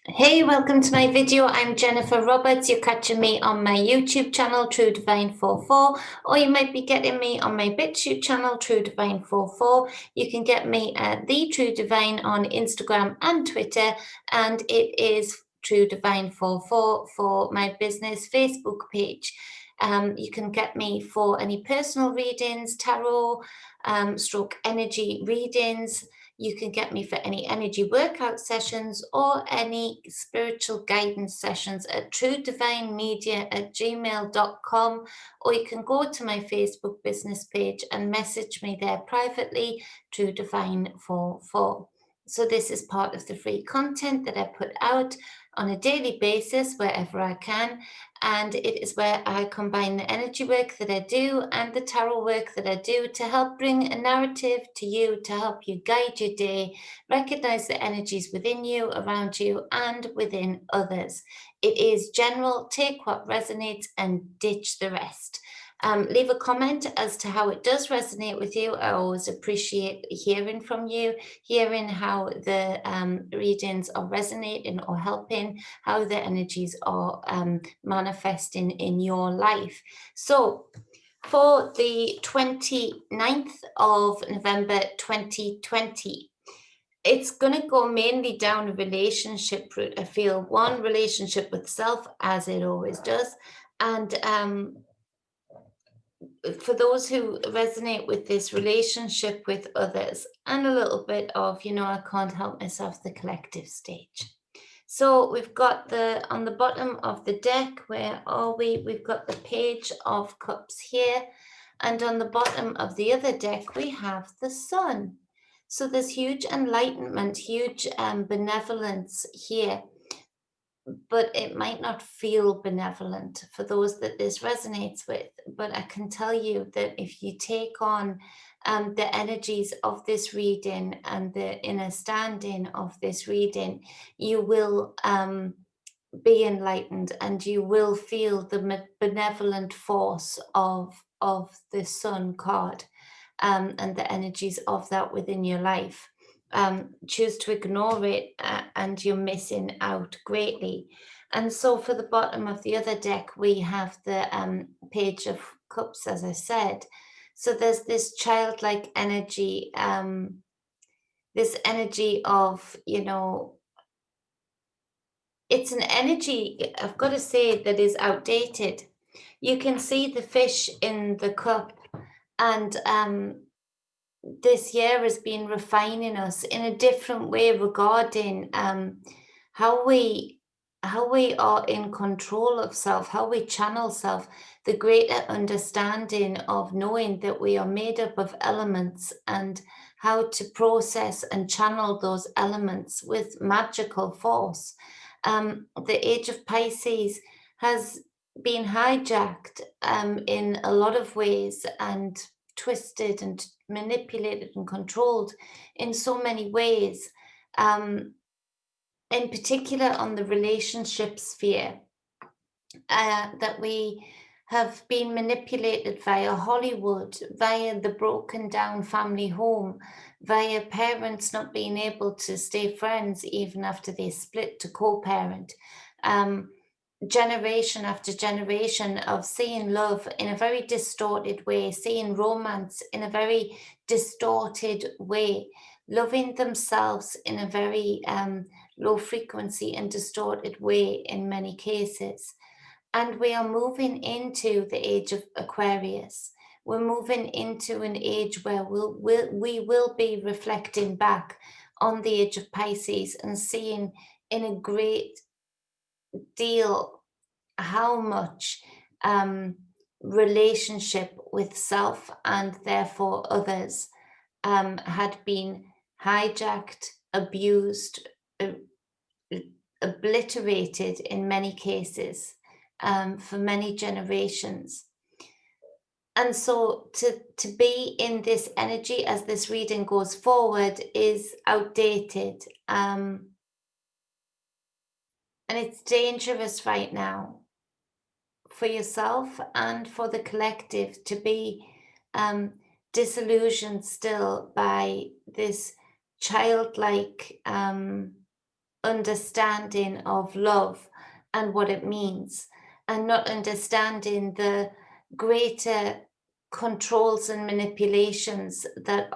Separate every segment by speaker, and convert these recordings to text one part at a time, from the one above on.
Speaker 1: Hey, welcome to my video. I'm Jennifer Roberts. You're catching me on my YouTube channel, True Divine 44, or you might be getting me on my Bitchute channel, True Divine 44. You can get me at The True Divine on Instagram and Twitter, and it is True Divine 44 for my business Facebook page. You can get me for any personal readings, tarot, stroke energy readings. You can get me for any energy workout sessions or any spiritual guidance sessions at truedivinemedia@gmail.com, or you can go to my Facebook business page and message me there privately, True Divine 44. So this is part of the free content that I put out on a daily basis wherever I can, and it is where I combine the energy work that I do and the tarot work that I do to help bring a narrative to you, to help you guide your day, recognize the energies within you, around you, and within others. It is general, take what resonates and ditch the rest. Leave a comment as to how it does resonate with you. I always appreciate hearing from you, hearing how the readings are resonating or helping, how the energies are manifesting in your life. So for the 29th of November 2020, it's going to go mainly down a relationship route. I feel one, relationship with self, as it always does, and for those who resonate with this, relationship with others, and a little bit of, I can't help myself, the collective stage. So we've got on the bottom of the deck, where are we? We've got the Page of Cups here. And on the bottom of the other deck, we have the Sun. So there's huge enlightenment, huge benevolence here, but it might not feel benevolent for those that this resonates with. But I can tell you that if you take on the energies of this reading and the inner standing of this reading, you will be enlightened, and you will feel the benevolent force of the Sun card, and the energies of that within your life. Choose to ignore it, and you're missing out greatly. And so for the bottom of the other deck, we have the Page of Cups, as I said. So there's this childlike energy, this energy of, it's an energy, I've got to say, that is outdated. You can see the fish in the cup, and this year has been refining us in a different way regarding how we are in control of self, how we channel self, the greater understanding of knowing that we are made up of elements, and how to process and channel those elements with magical force. The age of Pisces has been hijacked in a lot of ways, and twisted and manipulated and controlled in so many ways, in particular on the relationship sphere, that we have been manipulated via Hollywood, via the broken down family home, via parents not being able to stay friends even after they split to co-parent. Generation after generation of seeing love in a very distorted way, seeing romance in a very distorted way, loving themselves in a very low frequency and distorted way in many cases. And we are moving into the age of Aquarius. We're moving into an age where we will be reflecting back on the age of Pisces and seeing in a great deal how much relationship with self and therefore others had been hijacked, abused, obliterated in many cases, for many generations. And so to be in this energy as this reading goes forward is outdated. And it's dangerous right now for yourself and for the collective to be disillusioned still by this childlike understanding of love and what it means, and not understanding the greater controls and manipulations that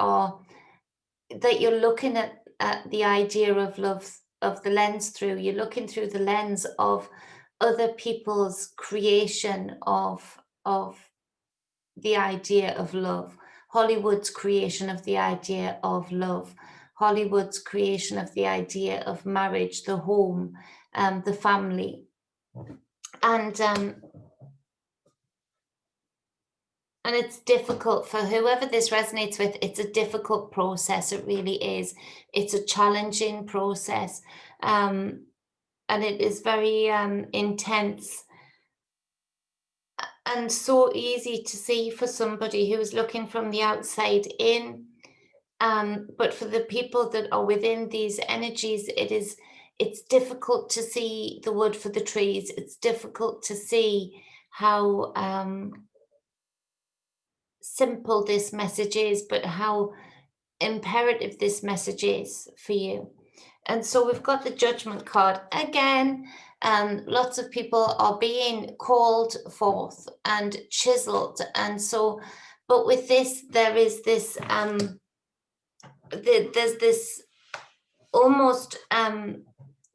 Speaker 1: you're looking at the idea of love of the lens through. You're looking through the lens of other people's creation of the idea of love, Hollywood's creation of the idea of love, Hollywood's creation of the idea of marriage, the home, the family, and um, and it's difficult for whoever this resonates with. It's a difficult process. It really is. It's a challenging process, um, and it is very intense and so easy to see for somebody who is looking from the outside in. But for the people that are within these energies, it's difficult to see the wood for the trees. It's difficult to see how simple this message is, but how imperative this message is for you. And so we've got the judgment card again. Lots of people are being called forth and chiseled. And so, but with this, there is this, there's this almost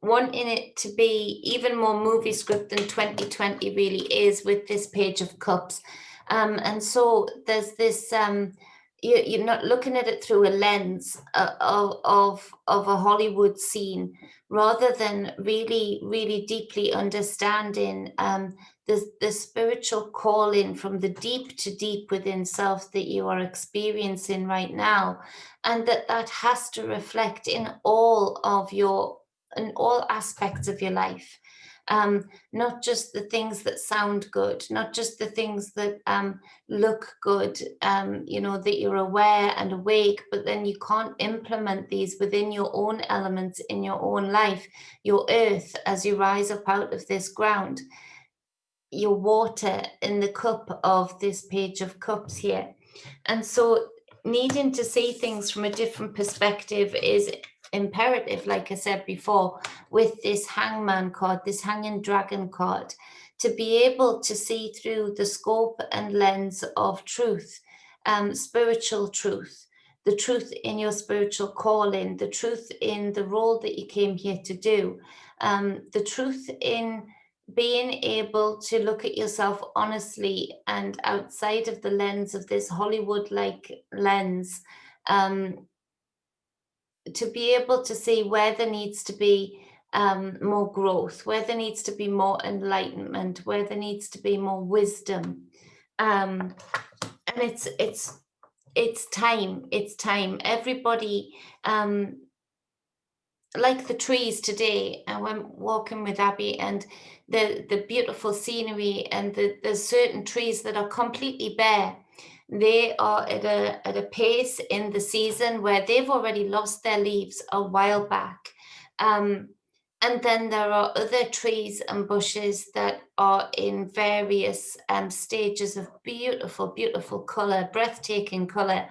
Speaker 1: wanting it to be even more movie script than 2020 really is with this Page of Cups. And so there's this, you're not looking at it through a lens of a Hollywood scene, rather than really, really deeply understanding the spiritual calling from the deep to deep within self that you are experiencing right now, and that has to reflect in all aspects of your life, not just the things that sound good, not just the things that look good, that you're aware and awake, but then you can't implement these within your own elements in your own life, your earth as you rise up out of this ground, your water in the cup of this Page of Cups here. And so needing to see things from a different perspective is imperative, like I said before, with this Hangman card, this Hanging Dragon card, to be able to see through the scope and lens of truth, spiritual truth, the truth in your spiritual calling, the truth in the role that you came here to do, the truth in being able to look at yourself honestly and outside of the lens of this Hollywood like lens, um, to be able to see where there needs to be more growth, where there needs to be more enlightenment, where there needs to be more wisdom. And it's time. It's time. Everybody, like the trees today, and when walking with Abby, and the beautiful scenery, and there's certain trees that are completely bare. They are at a pace in the season where they've already lost their leaves a while back. Um, and then there are other trees and bushes that are in various stages of beautiful, beautiful color, breathtaking color,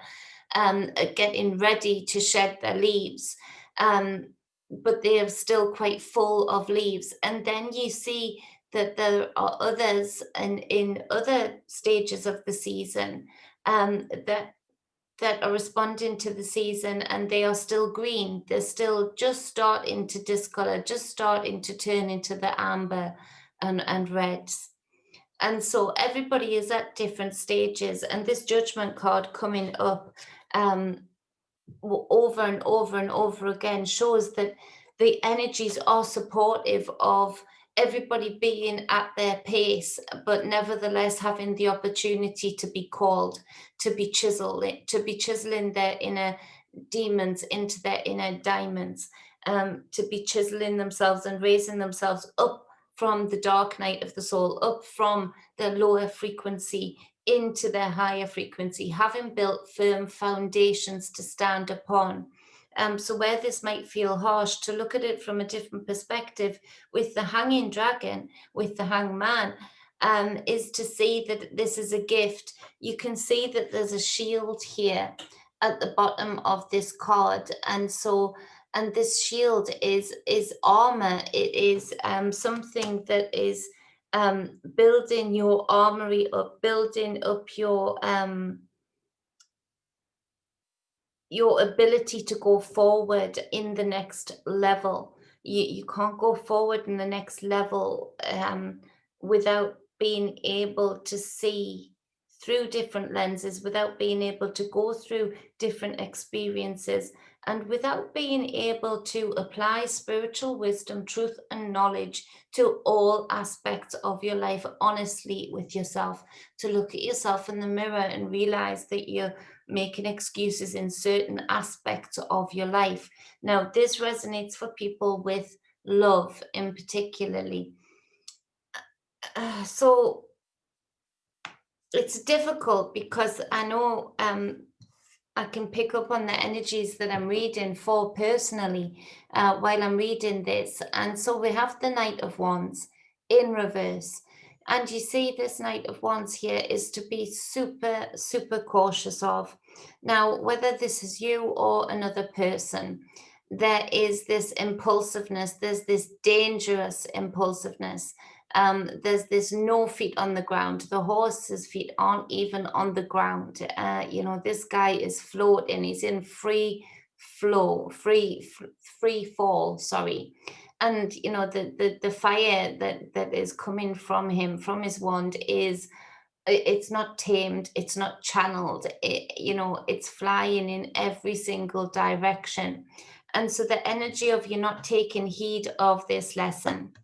Speaker 1: getting ready to shed their leaves. Um, but they are still quite full of leaves. And then you see that there are others in other stages of the season, that are responding to the season, and they are still green. They're still just starting to discolor, just starting to turn into the amber and reds. And so everybody is at different stages. And this judgment card coming up, over and over and over again, shows that the energies are supportive of everybody being at their pace, but nevertheless having the opportunity to be called, to be chiseling their inner demons into their inner diamonds, to be chiseling themselves and raising themselves up from the dark night of the soul, up from the lower frequency into their higher frequency, having built firm foundations to stand upon. So where this might feel harsh, to look at it from a different perspective with the hanging dragon, with the hangman, is to see that this is a gift. You can see that there's a shield here at the bottom of this card. And so And this shield is armor. It is something that is building your armory up, building up your ability to go forward in the next level. You can't go forward in the next level without being able to see through different lenses, without being able to go through different experiences, and without being able to apply spiritual wisdom, truth, and knowledge to all aspects of your life honestly with yourself. To look at yourself in the mirror and realize that you're making excuses in certain aspects of your life. Now, this resonates for people with love in particularly. So it's difficult because I know I can pick up on the energies that I'm reading for personally while I'm reading this. And so we have the Knight of Wands in reverse. And you see, this Knight of Wands here is to be super, super cautious of. Now, whether this is you or another person, there is this impulsiveness, there's this dangerous impulsiveness. There's no feet on the ground. The horse's feet aren't even on the ground. This guy is floating. He's in free flow, free fall. Sorry, and the fire that is coming from him, from his wand, it's not tamed, it's not channeled. It's flying in every single direction, and so the energy of you not taking heed of this lesson,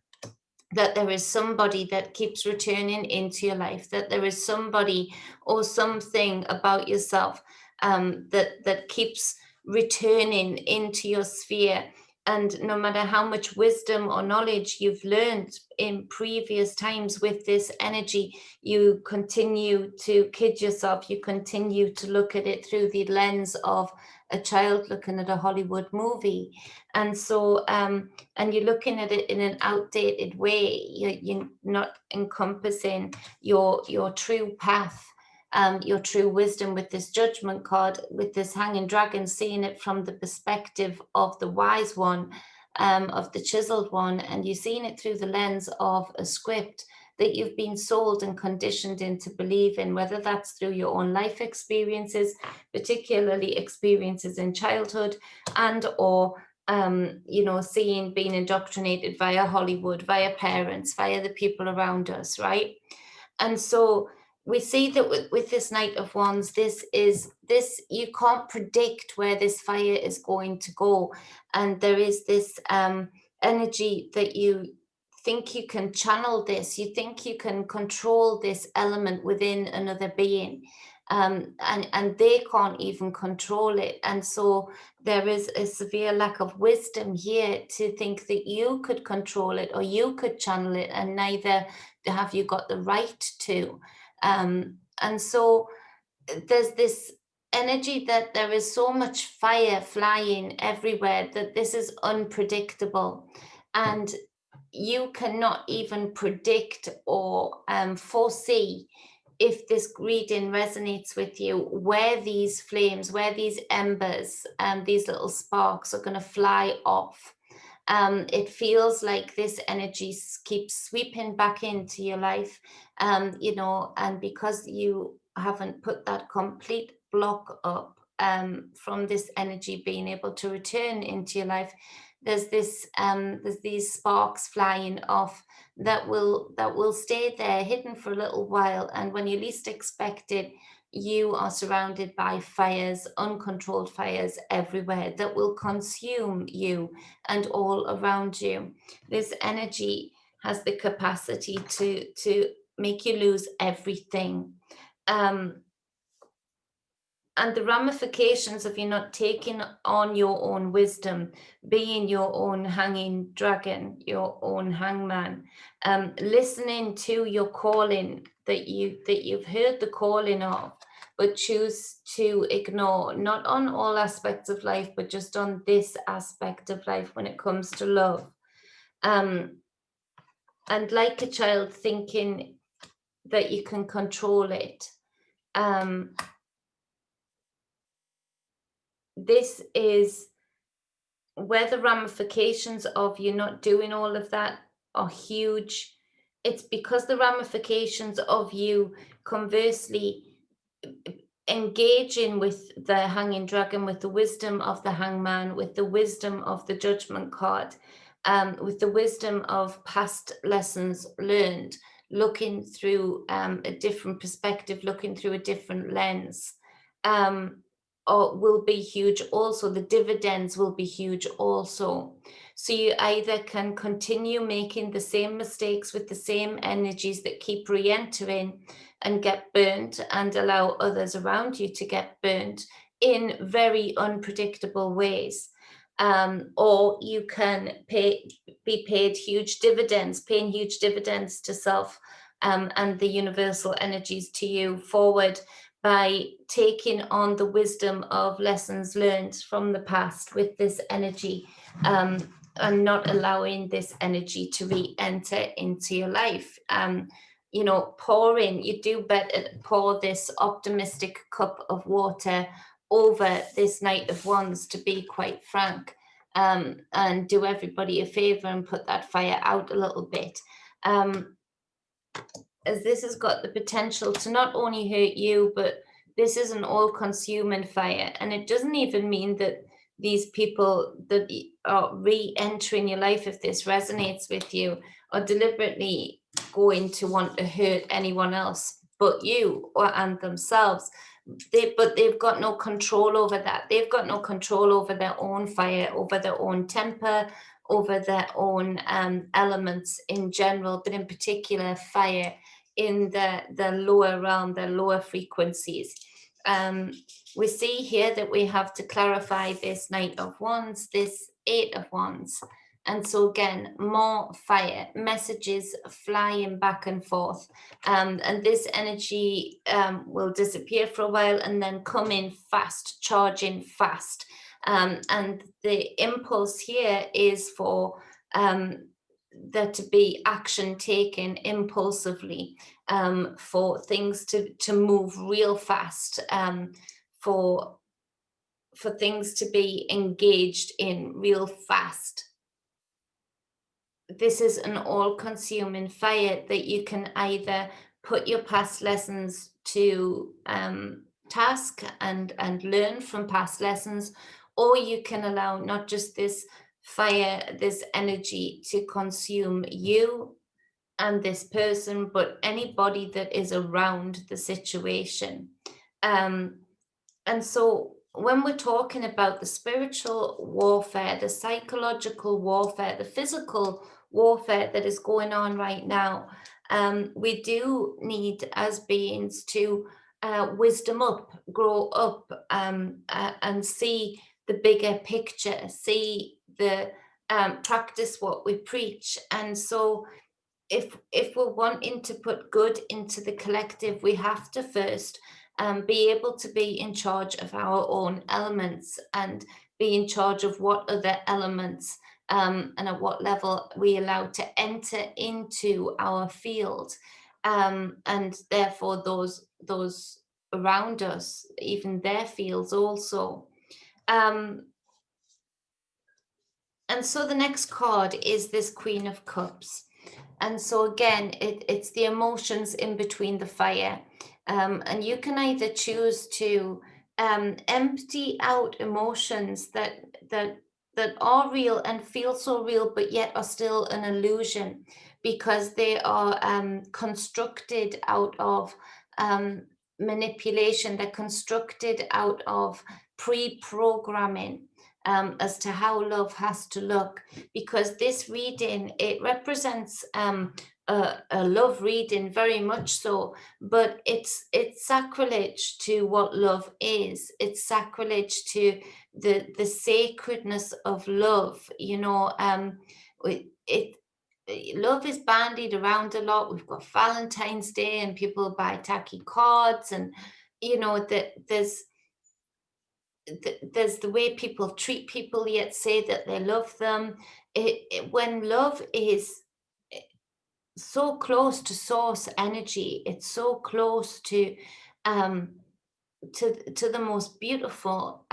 Speaker 1: that there is somebody that keeps returning into your life, that there is somebody or something about yourself that keeps returning into your sphere. And no matter how much wisdom or knowledge you've learned in previous times with this energy, you continue to kid yourself, you continue to look at it through the lens of a child looking at a Hollywood movie. And so and you're looking at it in an outdated way. You're not encompassing your true path, your true wisdom with this Judgment card, with this Hanging Dragon, seeing it from the perspective of the wise one, of the chiseled one, and you're seeing it through the lens of a script that you've been sold and conditioned into believing, whether that's through your own life experiences, particularly experiences in childhood, and or being indoctrinated via Hollywood, via parents, via the people around us, right? And so we see that with this Knight of Wands, this you can't predict where this fire is going to go, and there is this energy that you think you can channel this, you think you can control this element within another being, and they can't even control it. And so there is a severe lack of wisdom here to think that you could control it or you could channel it, and neither have you got the right to. And so there's this energy that there is so much fire flying everywhere that this is unpredictable, and you cannot even predict or foresee, if this reading resonates with you, where these flames, where these embers, these little sparks are going to fly off. It feels like this energy keeps sweeping back into your life, and because you haven't put that complete block up from this energy being able to return into your life, there's these sparks flying off that will stay there hidden for a little while, and when you least expect it, you are surrounded by fires, uncontrolled fires everywhere that will consume you and all around you. This energy has the capacity to make you lose everything. And the ramifications of you not taking on your own wisdom, being your own hanging dragon, your own hangman, listening to your calling that you've heard the calling of, but choose to ignore, not on all aspects of life, but just on this aspect of life when it comes to love. And like a child thinking that you can control it. This is where the ramifications of you not doing all of that are huge, it's because the ramifications of you conversely engaging with the hanging dragon, with the wisdom of the hangman, with the wisdom of the judgment card, with the wisdom of past lessons learned, looking through a different perspective, looking through a different lens, um, or will be huge also. The dividends will be huge also. So you either can continue making the same mistakes with the same energies that keep re-entering and get burnt and allow others around you to get burnt in very unpredictable ways. Or you can be paid huge dividends, paying huge dividends to self and the universal energies to you forward by taking on the wisdom of lessons learned from the past with this energy, and not allowing this energy to re-enter into your life. Pouring, you do better pour this optimistic cup of water over this Knight of Wands, to be quite frank, and do everybody a favor and put that fire out a little bit. As this has got the potential to not only hurt you, but this is an all-consuming fire. And it doesn't even mean that these people that are re-entering your life, if this resonates with you, are deliberately going to want to hurt anyone else but you and themselves. But they've got no control over that. They've got no control over their own fire, over their own temper, over their own elements in general, but in particular fire in the lower realm, the lower frequencies. We see here that we have to clarify this Knight of Wands, this Eight of Wands. And so again, more fire, messages flying back and forth. And this energy will disappear for a while and then come in fast, charging fast. And the impulse here is for there to be action taken impulsively, for things to move real fast, for things to be engaged in real fast. This is an all-consuming fire that you can either put your past lessons to task and learn from past lessons, or you can allow not just this fire, this energy to consume you and this person, but anybody that is around the situation. And so when we're talking about the spiritual warfare, the psychological warfare, the physical warfare that is going on right now, we do need as beings to wisdom up, grow up, and see the bigger picture, see the practice what we preach. And so if we're wanting to put good into the collective, we have to first be able to be in charge of our own elements and be in charge of what other elements, and at what level we allow to enter into our field, and therefore those around us, even their fields also. Um, and so the next card is this Queen of Cups. And so again, it's the emotions in between the fire. And you can either choose to empty out emotions that are real and feel so real, but yet are still an illusion because they are constructed out of manipulation. They're constructed out of pre-programming, as to how love has to look, because this reading, it represents a love reading, very much so, but it's sacrilege to what love is. It's sacrilege to the sacredness of love. It love is bandied around a lot. We've got Valentine's Day and people buy tacky cards, and that there's the way people treat people yet say that they love them. When love is so close to source energy, it's so close um to the most beautiful,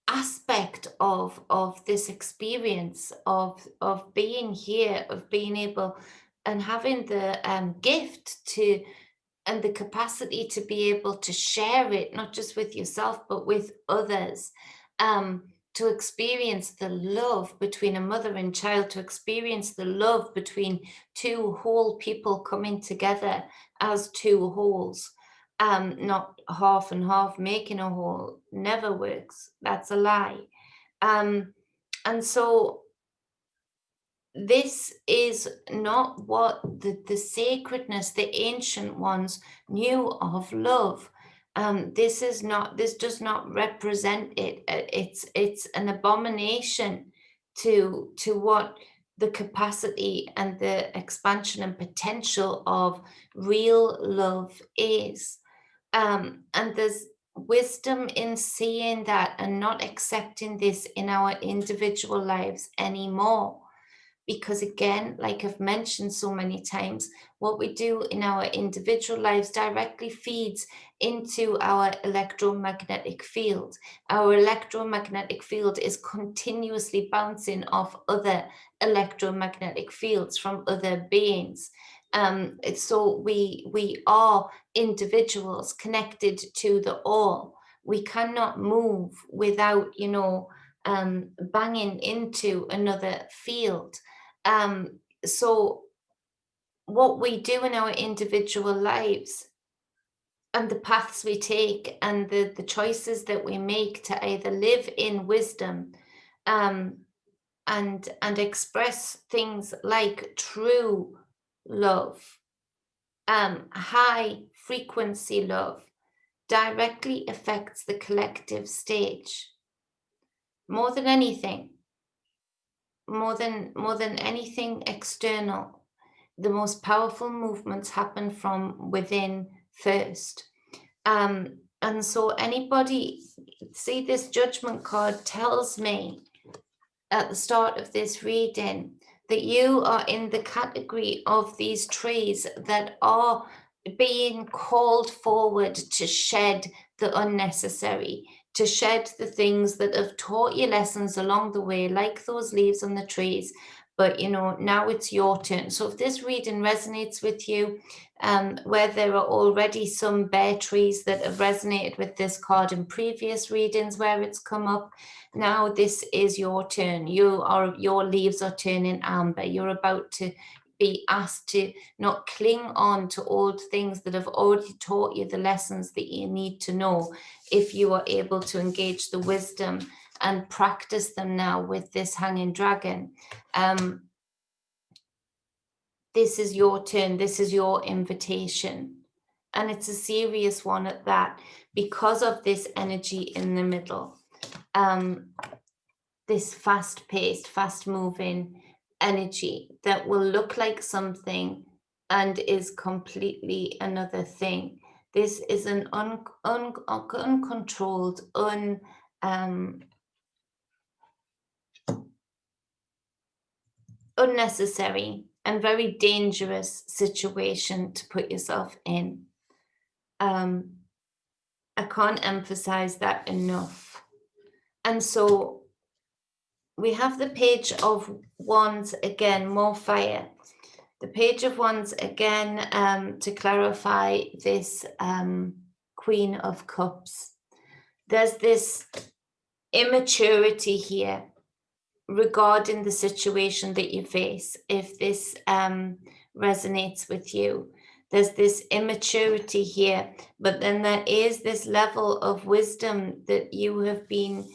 Speaker 1: aspect of this experience of being here, of being able and having the gift to and the capacity to be able to share it, not just with yourself, but with others, to experience the love between a mother and child, to experience the love between two whole people coming together as two wholes, not half and half making a whole, never works. That's a lie. Um, and so this is not what the sacredness the ancient ones knew of love. This is not, this does not represent it. It's an abomination to what the capacity and the expansion and potential of real love is. And there's wisdom in seeing that and not accepting this in our individual lives anymore, because again, like I've mentioned so many times, what we do in our individual lives directly feeds into our electromagnetic field. Our electromagnetic field is continuously bouncing off other electromagnetic fields from other beings. So we are individuals connected to the all. We cannot move without, banging into another field. So what we do in our individual lives and the paths we take and the choices that we make to either live in wisdom, um, and express things like true love, high frequency love, directly affects the collective stage more than anything, more than anything external. The most powerful movements happen from within first. And so anybody, see, this judgment card tells me at the start of this reading that you are in the category of these trees that are being called forward to shed the unnecessary, to shed the things that have taught you lessons along the way, like those leaves on the trees. But now it's your turn. So if this reading resonates with you, where there are already some bare trees that have resonated with this card in previous readings where it's come up, now this is your turn. Your leaves are turning amber. You're about to be asked to not cling on to old things that have already taught you the lessons that you need to know, if you are able to engage the wisdom and practice them now with this hanging dragon. This is your turn. This is your invitation. And it's a serious one at that, because of this energy in the middle. This fast-paced, fast-moving energy that will look like something and is completely another thing. This is an uncontrolled, unnecessary and very dangerous situation to put yourself in. I can't emphasize that enough. And so we have the Page of Wands again, more fire. The Page of Wands again, to clarify this Queen of Cups. There's this immaturity here regarding the situation that you face. If this resonates with you, there's this immaturity here, but then there is this level of wisdom that you have been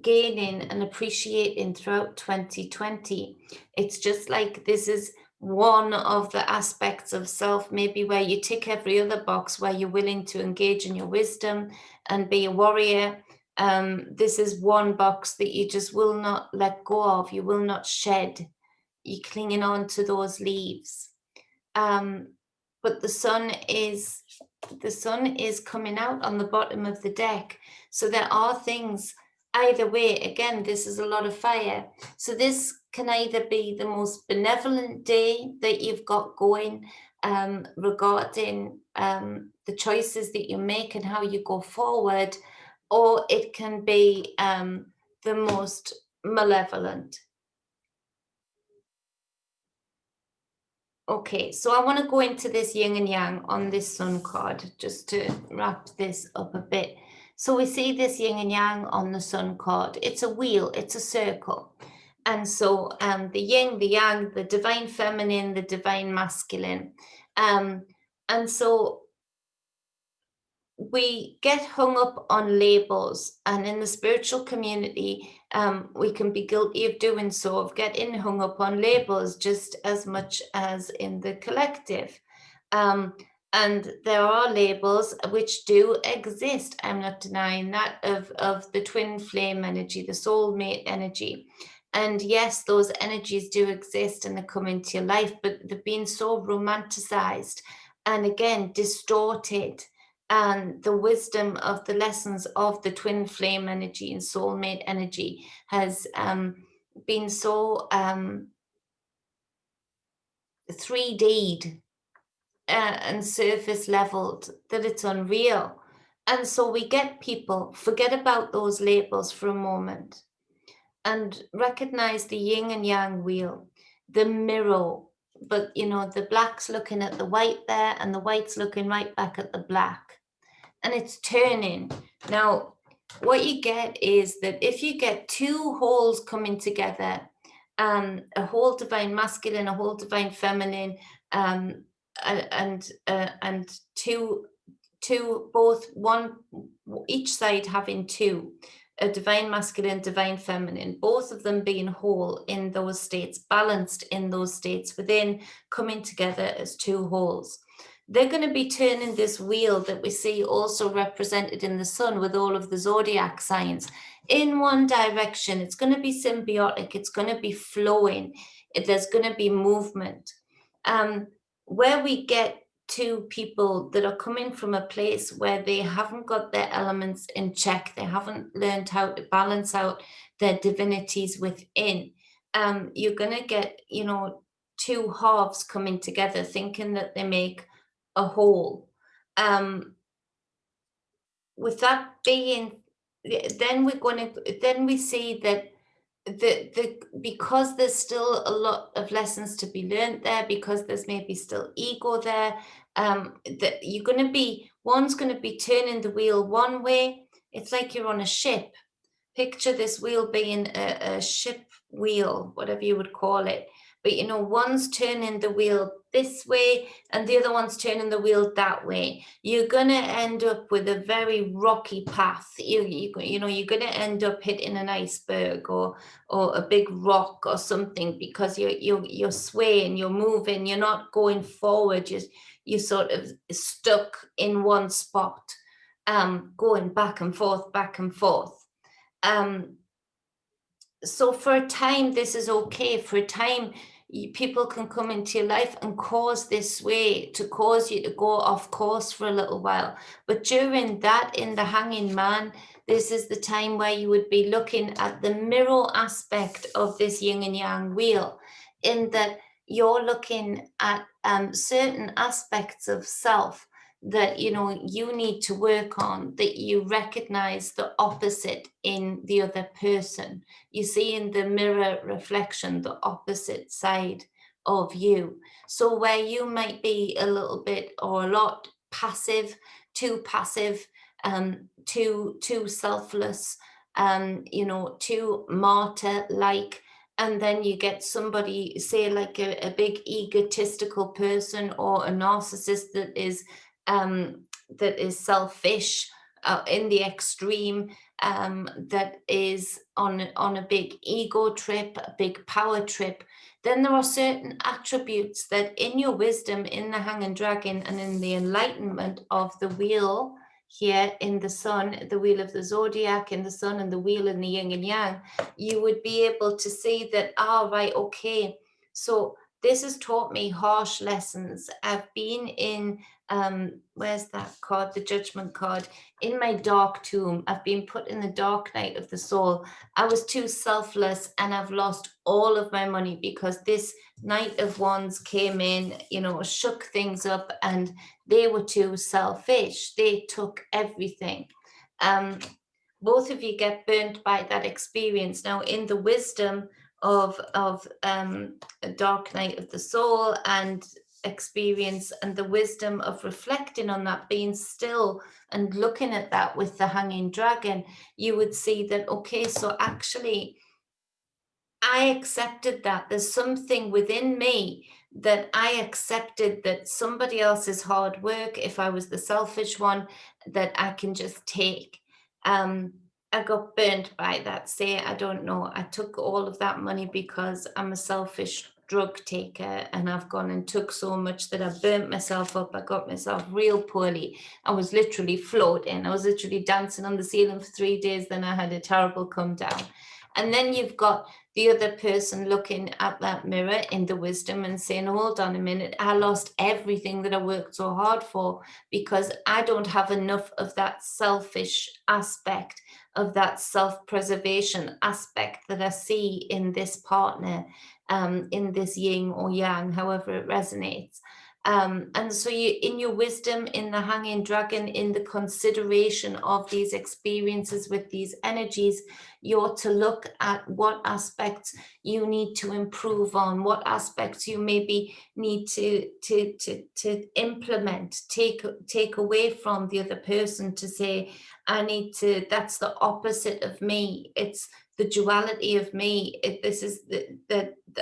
Speaker 1: gaining and appreciating throughout 2020. It's just like this is one of the aspects of self, maybe where you tick every other box, where you're willing to engage in your wisdom and be a warrior. This is one box that you just will not let go of. You will not shed. You're clinging on to those leaves. But the sun is coming out on the bottom of the deck. So there are things either way. Again, this is a lot of fire. So this can either be the most benevolent day that you've got going, regarding the choices that you make and how you go forward, or it can be the most malevolent. Okay, so I want to go into this yin and yang on this sun card just to wrap this up a bit. So we see this yin and yang on the sun card. It's a wheel, it's a circle. And so the yin, the yang, the divine feminine, the divine masculine. And so we get hung up on labels, and in the spiritual community, we can be guilty of doing so, of getting hung up on labels just as much as in the collective. Um, and there are labels which do exist. I'm not denying that, of the twin flame energy, the soulmate energy. And yes, those energies do exist and they come into your life, but they've been so romanticized and again distorted, and the wisdom of the lessons of the twin flame energy and soulmate energy has been so 3D'd and surface leveled that it's unreal. And so we get people forget about those labels for a moment and recognize the yin and yang wheel, the mirror. But you know, the black's looking at the white there, and the white's looking right back at the black, and it's turning. Now, what you get is that if you get two wholes coming together, a whole divine masculine, a whole divine feminine, and two, both one, each side having two, a divine masculine, divine feminine, both of them being whole in those states, balanced in those states within, coming together as two wholes. They're going to be turning this wheel that we see also represented in the sun with all of the zodiac signs in one direction. It's going to be symbiotic. It's going to be flowing. There's going to be movement. Where we get to people that are coming from a place where they haven't got their elements in check, they haven't learned how to balance out their divinities within, you're going to get, you know, two halves coming together thinking that they make a whole. With that being, then we see that because there's still a lot of lessons to be learned there, because there's maybe still ego there, that one's going to be turning the wheel one way. It's like you're on a ship. Picture this wheel being a ship wheel, whatever you would call it. But you know, one's turning the wheel this way and the other one's turning the wheel that way. You're gonna end up with a very rocky path. You know, you're gonna end up hitting an iceberg or a big rock or something, because you're swaying, you're moving, you're not going forward. You're sort of stuck in one spot, going back and forth, back and forth. So for a time, this is okay. For a time, people can come into your life and cause this way, to cause you to go off course for a little while. But during that, in the hanging man, this is the time where you would be looking at the mirror aspect of this yin and yang wheel, in that you're looking at certain aspects of self that, you know, you need to work on, that you recognize the opposite in the other person. You see in the mirror reflection the opposite side of you. So where you might be a little bit or a lot passive, too selfless, you know, too martyr like, and then you get somebody, say like a big egotistical person or a narcissist that is selfish in the extreme, that is on a big ego trip, a big power trip. Then there are certain attributes that in your wisdom, in the hanging dragon, and in the enlightenment of the wheel here in the sun, the wheel of the zodiac in the sun, and the wheel in the yin and yang, you would be able to see that, right, okay, so this has taught me harsh lessons. I've been in, where's that card? The judgment card. In my dark tomb. I've been put in the dark night of the soul. I was too selfless and I've lost all of my money because this Knight of Wands came in, you know, shook things up, and they were too selfish. They took everything. both of you get burnt by that experience. Now, in the wisdom of a dark night of the soul and experience, and the wisdom of reflecting on that, being still and looking at that with the hanging dragon, you would see that, okay, so actually I accepted that. There's something within me that I accepted, that somebody else's hard work, if I was the selfish one, that I can just take. Um, I got burnt by that. Say, I don't know, I took all of that money because I'm a selfish drug taker, and I've gone and took so much that I burnt myself up. I got myself real poorly. I was literally floating. I was literally dancing on the ceiling for 3 days. Then I had a terrible come down. And then you've got the other person looking at that mirror in the wisdom and saying, hold on a minute, I lost everything that I worked so hard for because I don't have enough of that selfish aspect, of that self-preservation aspect that I see in this partner, in this yin or yang, however it resonates. And so you, in your wisdom, in the hanging dragon, in the consideration of these experiences with these energies, you're to look at what aspects you need to improve on, what aspects you maybe need to implement, take away from the other person, to say, I need to, that's the opposite of me. It's the duality of me. This is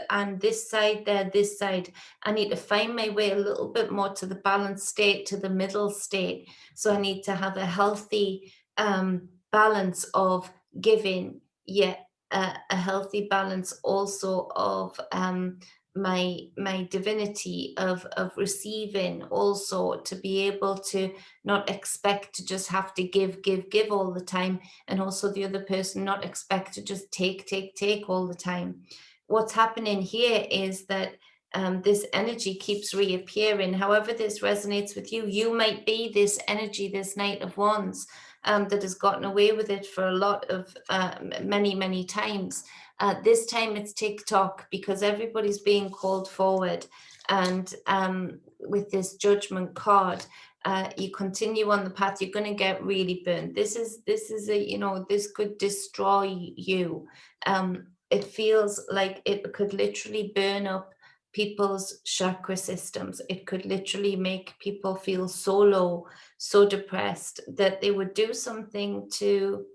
Speaker 1: and this side there, this side. I need to find my way a little bit more to the balanced state, to the middle state. So I need to have a healthy balance of giving, yet a healthy balance also of my divinity, of receiving, also to be able to not expect to just have to give all the time, and also the other person not expect to just take all the time. What's happening here is that this energy keeps reappearing. However this resonates with you, you might be this energy, this Knight of Wands, that has gotten away with it for a lot of many times. This time it's TikTok, because everybody's being called forward, and with this Judgment card, you continue on the path, you're going to get really burned. This is a, you know, this could destroy you. It feels like it could literally burn up people's chakra systems. It could literally make people feel so low, so depressed, that they would do something to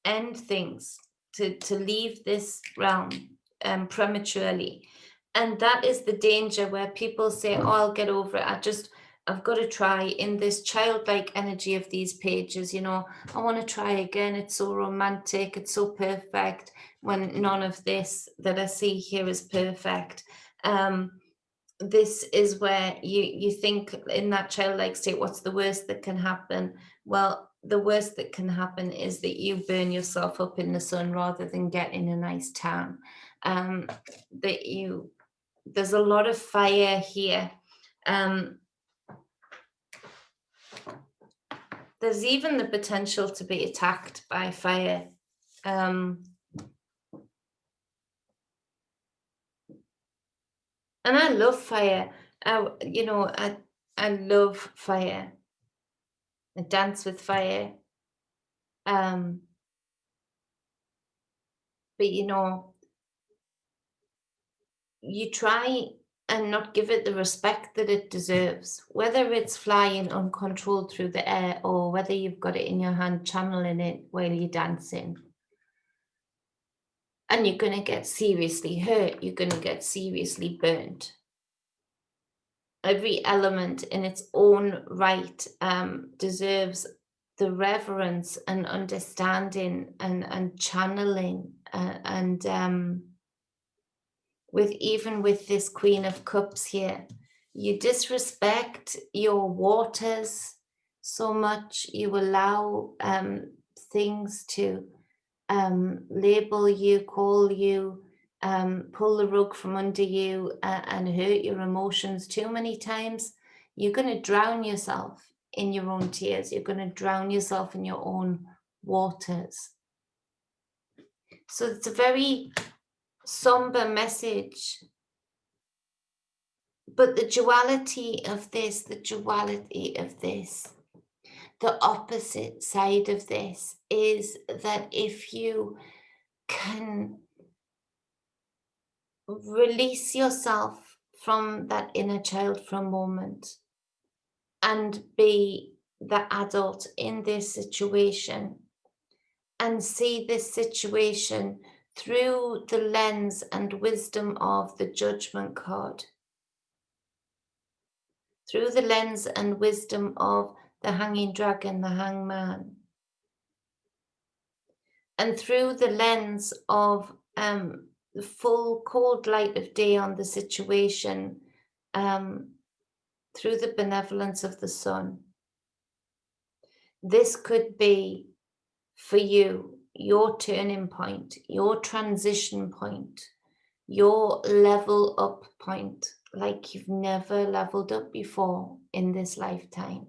Speaker 1: end things, to leave this realm prematurely. And that is the danger, where people say, oh, I'll get over it. I've got to try, in this childlike energy of these pages, you know, I want to try again. It's so romantic. It's so perfect, when none of this that I see here is perfect. This is where you think, in that childlike state, what's the worst that can happen? Well, the worst that can happen is that you burn yourself up in the sun rather than getting a nice tan. That you, there's a lot of fire here. There's even the potential to be attacked by fire. And I love fire. You know, I love fire. I dance with fire. But you know, you try and not give it the respect that it deserves, whether it's flying uncontrolled through the air, or whether you've got it in your hand channeling it while you're dancing. And you're going to get seriously hurt. You're going to get seriously burnt. Every element in its own right deserves the reverence and understanding and channeling, and with this Queen of Cups here, you disrespect your waters so much. You allow things to label you, call you, pull the rug from under you, and hurt your emotions too many times. You're going to drown yourself in your own tears. You're going to drown yourself in your own waters. So it's a very somber message. But the duality of this, The opposite side of this is that if you can release yourself from that inner child for a moment and be the adult in this situation and see this situation through the lens and wisdom of the judgment card, through the lens and wisdom of the hanging dragon, the hangman, and through the lens of the full cold light of day on the situation, um, through the benevolence of the sun. This could be for you your turning point, your transition point, your level up point, like you've never leveled up before in this lifetime.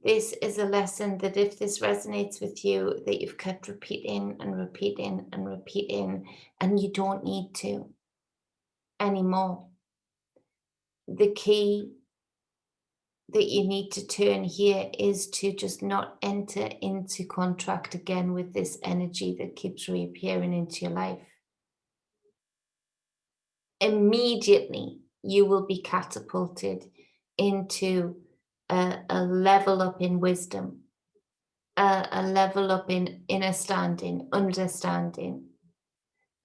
Speaker 1: This is a lesson that if this resonates with you, that you've kept repeating and repeating and repeating, and you don't need to anymore. The key that you need to turn here is to just not enter into contract again with this energy that keeps reappearing into your life. Immediately, you will be catapulted into a level up in wisdom, a level up in understanding,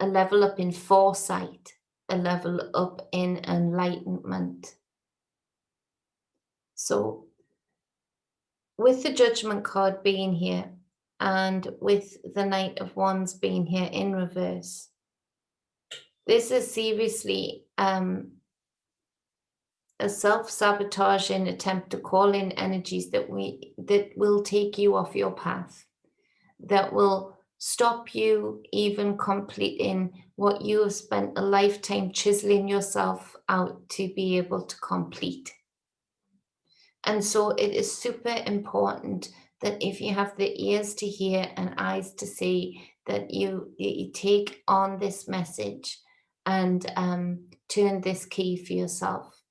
Speaker 1: a level up in foresight, a level up in enlightenment. So, with the Judgment card being here and with the Knight of Wands being here in reverse, this is seriously a self-sabotaging attempt to call in energies that will take you off your path, that will stop you even completing what you have spent a lifetime chiseling yourself out to be able to complete. And so it is super important that if you have the ears to hear and eyes to see, that you take on this message and turn this key for yourself,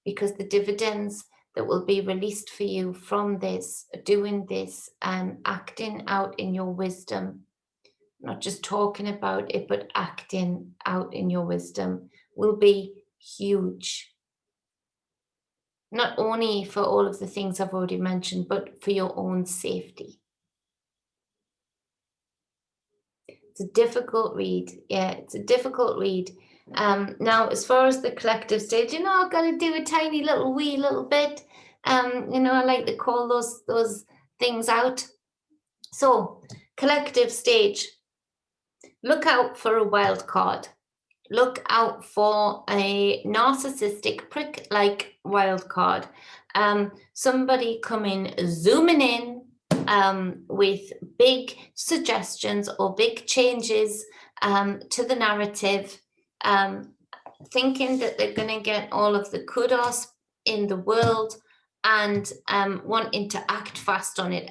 Speaker 1: because the dividends that will be released for you from this, doing this and acting out in your wisdom, not just talking about it, but acting out in your wisdom, will be huge. Not only for all of the things I've already mentioned, but for your own safety. It's a difficult read. Yeah, it's a difficult read. Now, as far as the collective stage, I've got to do a tiny wee little bit. I like to call those things out. So, collective stage. Look out for a wild card. Look out for a narcissistic prick-like wild card. Somebody coming zooming in with big suggestions or big changes to the narrative, thinking that they're going to get all of the kudos in the world and wanting to act fast on it.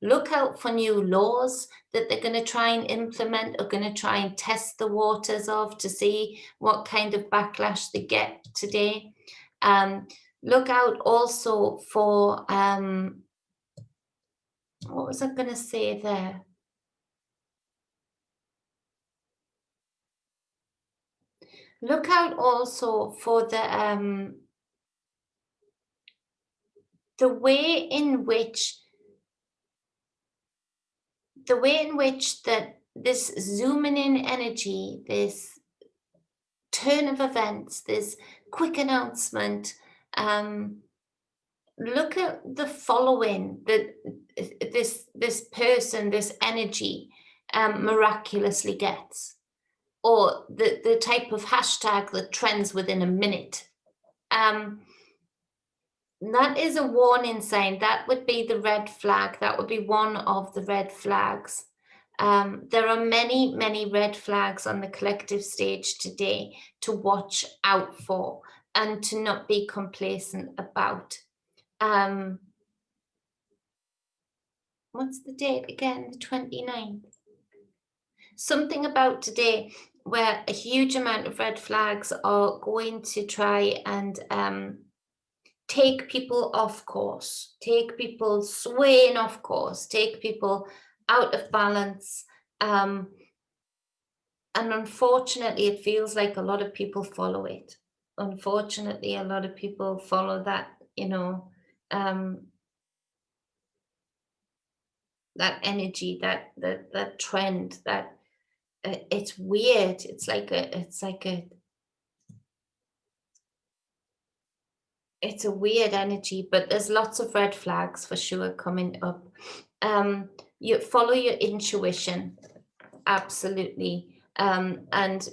Speaker 1: Look out for new laws that they're going to try and implement, or going to try and test the waters of to see what kind of backlash they get today. Look out also for, what was I going to say there? Look out also for the way in which that this zooming in energy, this turn of events, this quick announcement, look at the following that this person, this energy miraculously gets, or the type of hashtag that trends within a minute. That is a warning sign. That would be the red flag. That would be one of the red flags. There are many, many red flags on the collective stage today to watch out for and to not be complacent about. What's the date again? The 29th. Something about today where a huge amount of red flags are going to try and take people off course, take people swaying off course, take people out of balance. Um, and unfortunately, it feels like a lot of people follow it. Unfortunately, a lot of people follow that, um, that energy, that trend, that it's weird. It's a weird energy, but there's lots of red flags for sure coming up. Um, you follow your intuition, absolutely, and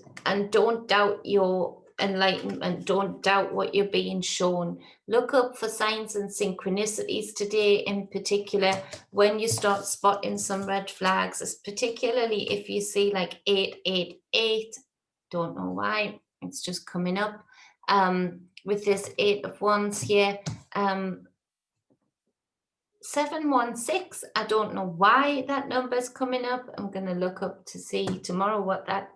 Speaker 1: don't doubt your enlightenment. Don't doubt what you're being shown. Look up for signs and synchronicities today, in particular, when you start spotting some red flags, particularly if you see like 888. Don't know why, it's just coming up. With this Eight of Wands here, 716. I don't know why that number is coming up. I'm going to look up to see tomorrow what that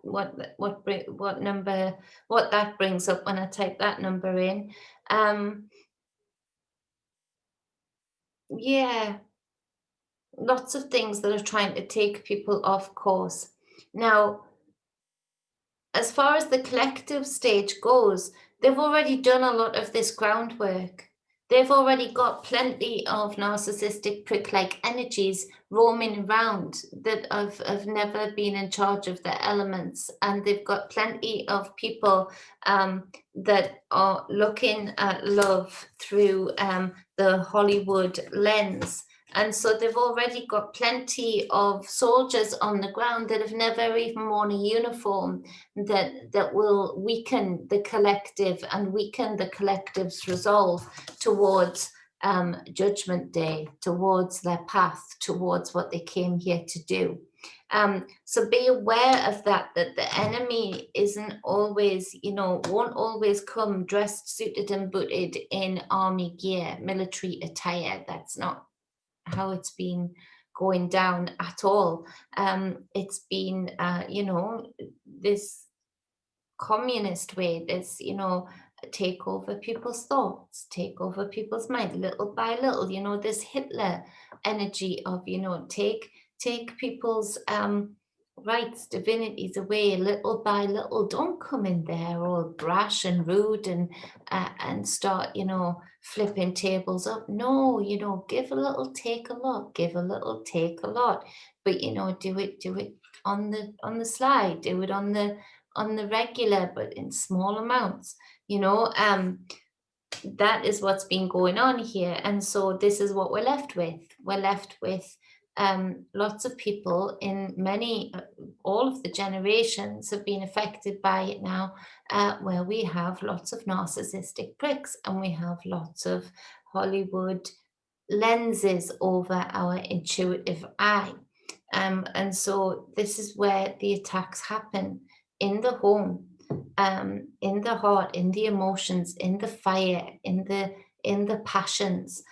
Speaker 1: brings up when I type that number in. Yeah, lots of things that are trying to take people off course. Now, as far as the collective stage goes, they've already done a lot of this groundwork. They've already got plenty of narcissistic prick-like energies roaming around that have never been in charge of their elements. And they've got plenty of people that are looking at love through the Hollywood lens. And so they've already got plenty of soldiers on the ground that have never even worn a uniform, that will weaken the collective and weaken the collective's resolve towards Judgment Day, towards their path, towards what they came here to do. So be aware of that the enemy isn't always, won't always come dressed, suited and booted in army gear, military attire. That's not how it's been going down at all. It's been, this communist way, this, take over people's thoughts, take over people's mind, little by little, this Hitler energy of, take people's rights, divinities away little by little. Don't come in there all brash and rude and start, flipping tables up. No, give a little, take a lot, give a little, take a lot. But do it on the slide, do it on the regular, but in small amounts. That is what's been going on here. And so this is what we're left with. We're left with lots of people in all of the generations have been affected by it now, where we have lots of narcissistic pricks and we have lots of Hollywood lenses over our intuitive eye. And so this is where the attacks happen, in the home, in the heart, in the emotions, in the fire, in the passions.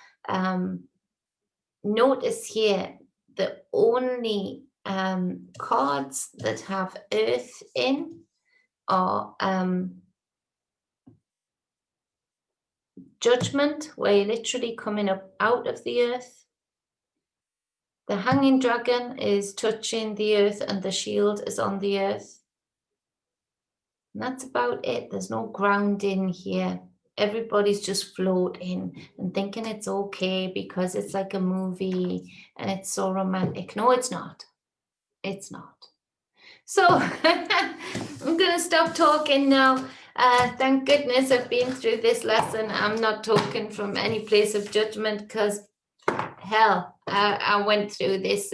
Speaker 1: Notice here the only cards that have earth in are Judgment, where you're literally coming up out of the earth. The hanging dragon is touching the earth and the shield is on the earth. And that's about it. There's no grounding here. Everybody's just floating and thinking it's okay because it's like a movie and it's so romantic. No, it's not. It's not. So I'm going to stop talking now. Thank goodness I've been through this lesson. I'm not talking from any place of judgment because, hell, I went through this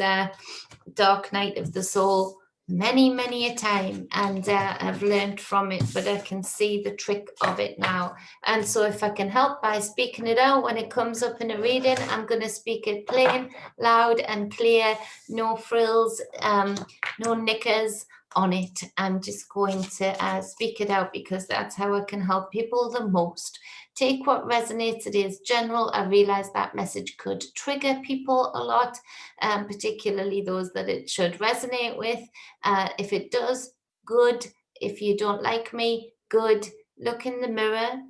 Speaker 1: dark night of the soul many a time, and I've learned from it, but I can see the trick of it now. And so if I can help by speaking it out when it comes up in a reading, I'm going to speak it plain, loud and clear, no frills, no knickers on it. I'm just going to speak it out because that's how I can help people the most. Take what resonates. It is general. I realize that message could trigger people a lot, particularly those that it should resonate with. If it does, good. If you don't like me, good. Look in the mirror,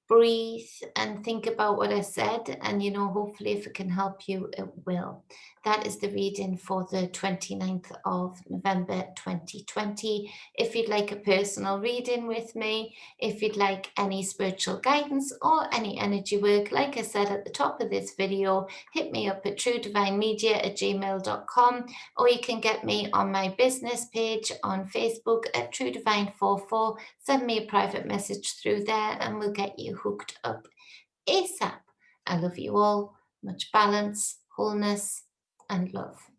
Speaker 1: breathe and think about what I said. And, hopefully, if it can help you, it will. That is the reading for the 29th of November 2020. If you'd like a personal reading with me, if you'd like any spiritual guidance or any energy work, like I said at the top of this video, hit me up at truedivinemedia@gmail.com, or you can get me on my business page on Facebook at truedivine44. Send me a private message through there and we'll get you hooked up ASAP. I love you all. Much balance, wholeness, and love.